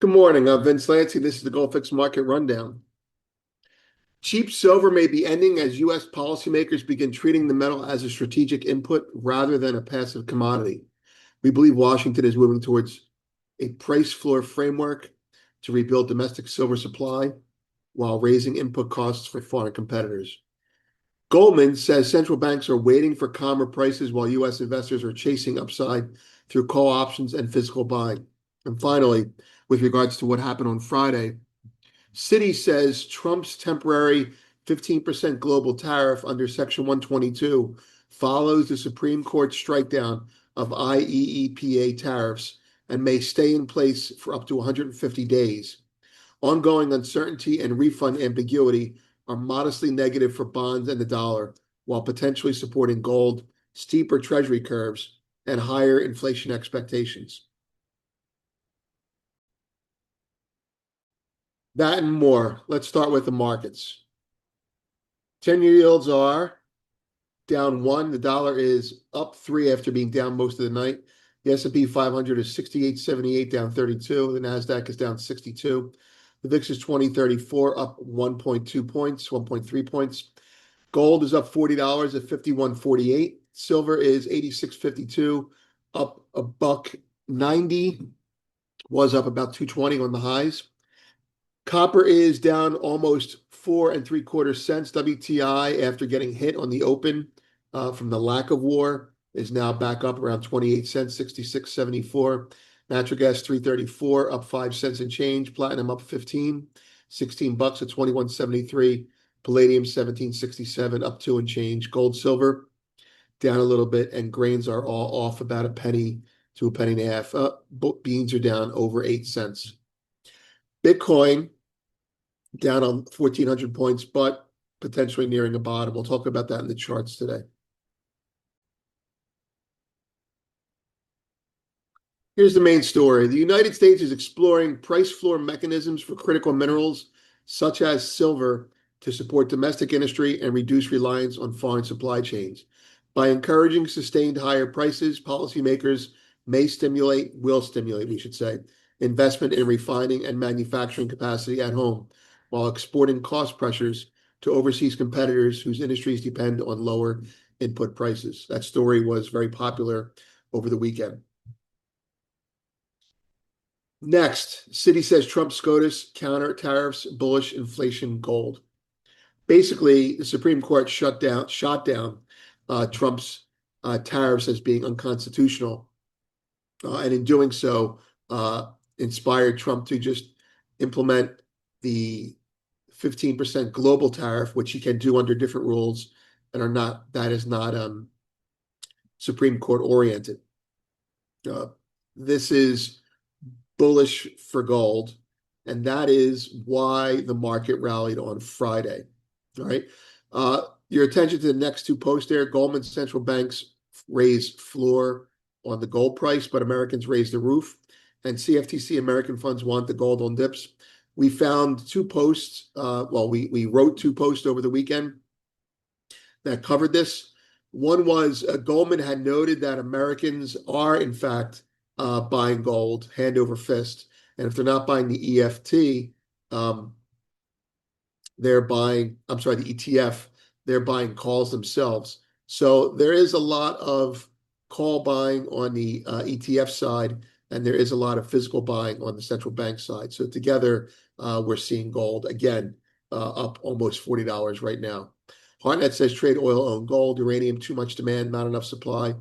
Good morning. I'm Vince Lancy. This is the Gold Fix Market Rundown. Cheap silver may be ending as U.S. policymakers begin treating the metal as a strategic input rather than a passive commodity. We believe Washington is moving towards a price floor framework to rebuild domestic silver supply while raising input costs for foreign competitors. Goldman says central banks are waiting for calmer prices while U.S. investors are chasing upside through call options and physical buying. And finally, with regards to what happened on Friday, Citi says Trump's temporary 15% global tariff under Section 122 follows the Supreme Court strikedown of IEEPA tariffs and may stay in place for up to 150 days. Ongoing uncertainty and refund ambiguity are modestly negative for bonds and the dollar, while potentially supporting gold, steeper treasury curves, and higher inflation expectations. That and more. Let's start with the markets. 10-year yields are down 1. The dollar is up 3 after being down most of the night. The S&P 500 is 68.78, down 32. The NASDAQ is down 62. The VIX is 2034, up 1.2 points, 1.3 points. Gold is up $40 at 51.48. Silver is 86.52, up $1.90. Was up about 2.20 on the highs. Copper is down almost 4.75 cents. WTI, after getting hit on the open from the lack of war, is now back up around 28 cents, 66.74. Natural gas 334, up 5 cents and change. Platinum up 15, $16 at 21.73. Palladium 17.67, up 2 and change. Gold, silver down a little bit, and grains are all off about a penny to a penny and a half. Beans are down over 8 cents. Bitcoin down on 1,400 points, but potentially nearing a bottom. We'll talk about that in the charts today. Here's the main story. The United States is exploring price floor mechanisms for critical minerals, such as silver, to support domestic industry and reduce reliance on foreign supply chains. By encouraging sustained higher prices, policymakers will stimulate, we should say, investment in refining and manufacturing capacity at home, while exporting cost pressures to overseas competitors whose industries depend on lower input prices. That story was very popular over the weekend. Next, Citi says Trump Scotus counter tariffs, bullish inflation, gold. Basically, the Supreme Court shot down Trump's tariffs as being unconstitutional, and in doing so, inspired Trump to just implement the 15% global tariff, which he can do under different rules and that is not Supreme Court oriented. This is bullish for gold, and that is why the market rallied on Friday. All right. Your attention to the next two posts there. Goldman central banks raise floor on the gold price, but Americans raise the roof. And CFTC American funds want the gold on dips. We found two posts. We wrote two posts over the weekend that covered this. One was Goldman had noted that Americans are, in fact, buying gold hand over fist. And if they're not buying the EFT, they're buying, the ETF, they're buying calls themselves. So there is a lot of call buying on the ETF side, and there is a lot of physical buying on the central bank side. So together, we're seeing gold, again, up almost $40 right now. Hartnett says trade oil, own gold. Uranium, too much demand, not enough supply.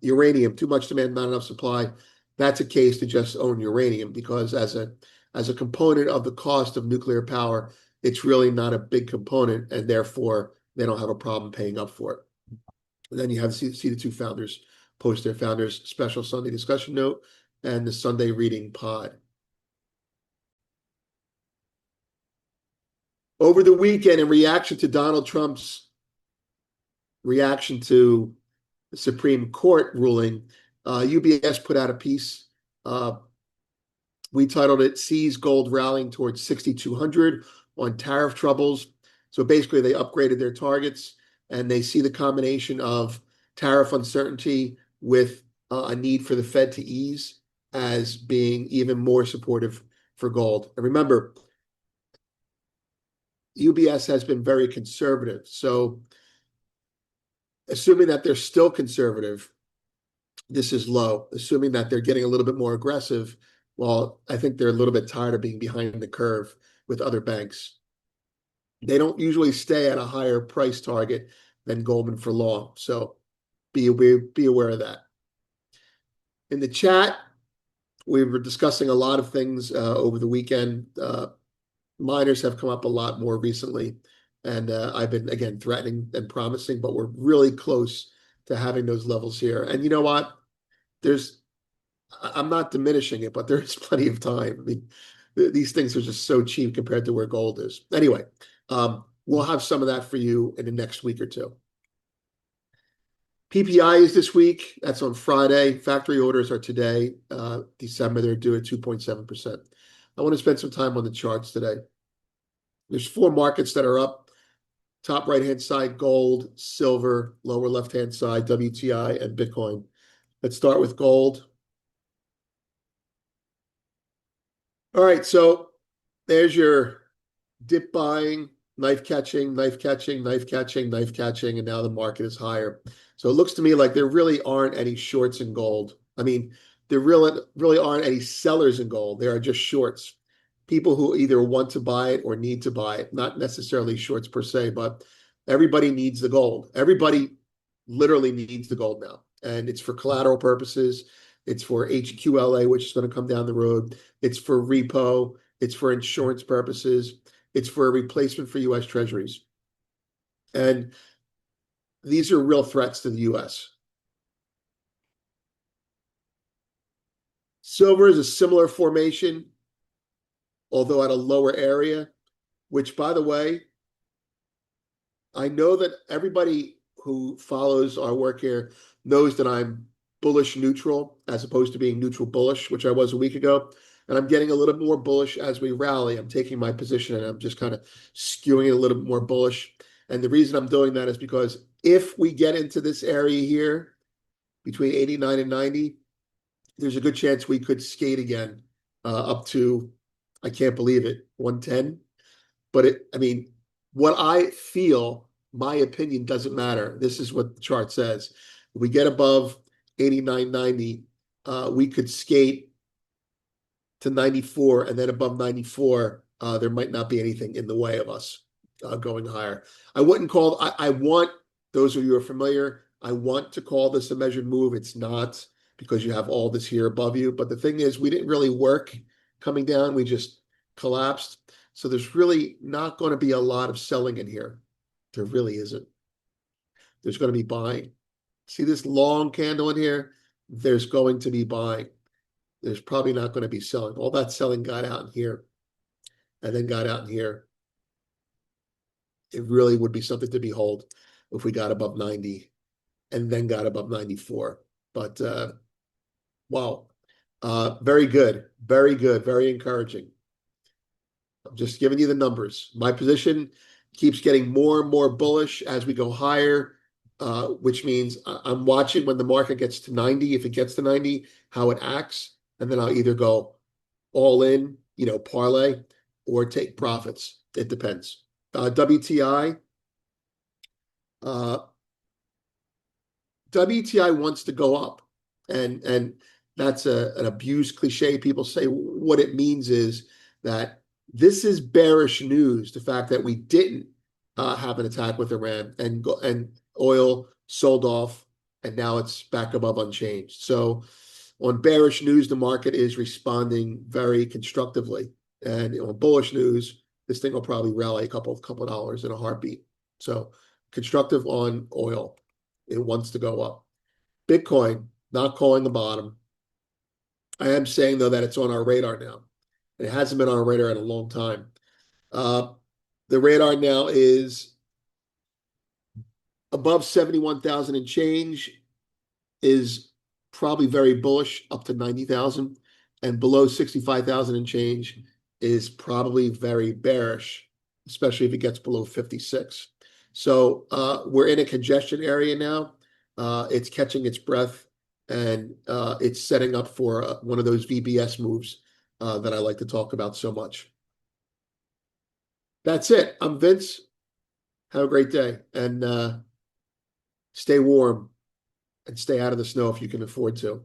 Uranium, too much demand, not enough supply. That's a case to just own uranium, because as a component of the cost of nuclear power, it's really not a big component, and therefore they don't have a problem paying up for it. And then you have see the two founders post their founders special Sunday discussion note and the Sunday reading pod. Over the weekend, in reaction to Donald Trump's reaction to the Supreme Court ruling, UBS put out a piece. We titled it "Sees Gold Rallying Towards 6,200 on Tariff Troubles." So basically, they upgraded their targets, and they see the combination of tariff uncertainty with a need for the Fed to ease as being even more supportive for gold. And remember, UBS has been very conservative. So assuming that they're still conservative, this is low. Assuming that they're getting a little bit more aggressive, well, I think they're a little bit tired of being behind the curve with other banks. They don't usually stay at a higher price target than Goldman for long. So be aware of that. In the chat, we were discussing a lot of things over the weekend. Miners have come up a lot more recently, and I've been, again, threatening and promising, but we're really close to having those levels here. And you know what? I'm not diminishing it, but there's plenty of time. I mean, these things are just so cheap compared to where gold is. Anyway, we'll have some of that for you in the next week or two. PPI is this week. That's on Friday. Factory orders are today, December. They're due at 2.7%. I want to spend some time on the charts today. There's 4 markets that are up. Top right-hand side, gold, silver. Lower left-hand side, WTI and Bitcoin. Let's start with gold. All right, so there's your dip buying, knife catching, knife catching, knife catching, knife catching, and now the market is higher. So it looks to me like there really aren't any shorts in gold. I mean, there really aren't any sellers in gold. There are just shorts. People who either want to buy it or need to buy it, not necessarily shorts per se, but everybody needs the gold. Everybody literally needs the gold now. And it's for collateral purposes. It's for HQLA, which is going to come down the road. It's for repo. It's for insurance purposes. It's for a replacement for U.S. Treasuries. And these are real threats to the U.S. Silver is a similar formation, although at a lower area, which, by the way, I know that everybody who follows our work here knows that I'm bullish neutral as opposed to being neutral bullish, which I was a week ago. And I'm getting a little more bullish as we rally. I'm taking my position and I'm just kind of skewing it a little bit more bullish. And the reason I'm doing that is because if we get into this area here between 89 and 90, there's a good chance we could skate again up to, I can't believe it, 110. But I mean, what I feel, my opinion doesn't matter. This is what the chart says. If we get above 89.90, we could skate to 94, and then above 94, there might not be anything in the way of us going higher. I want, those of you who are familiar, I want to call this a measured move. It's not, because you have all this here above you. But the thing is, we didn't really work coming down. We just collapsed. So there's really not going to be a lot of selling in here. There really isn't. There's going to be buying. See this long candle in here? There's going to be buying. There's probably not going to be selling. All that selling got out in here and then got out in here. It really would be something to behold if we got above 90 and then got above 94. But wow, very good, very good, very encouraging. I'm just giving you the numbers. My position keeps getting more and more bullish as we go higher, which means I'm watching when the market gets to 90, if it gets to 90, how it acts. And then I'll either go all in, parlay, or take profits. It depends. WTI. WTI wants to go up. And that's an abused cliche. People say what it means is that this is bearish news, the fact that we didn't have an attack with Iran and oil sold off, and now it's back above unchanged. So on bearish news, the market is responding very constructively. And on bullish news, this thing will probably rally a couple of dollars in a heartbeat. So constructive on oil. It wants to go up. Bitcoin, not calling the bottom. I am saying, though, that it's on our radar now. It hasn't been on our radar in a long time. The radar now is above 71,000 and change is probably very bullish, up to 90,000, and below 65,000 and change is probably very bearish, especially if it gets below 56. So we're in a congestion area now. It's catching its breath, and it's setting up for one of those VBS moves that I like to talk about so much. That's it. I'm Vince. Have a great day, and stay warm and stay out of the snow if you can afford to.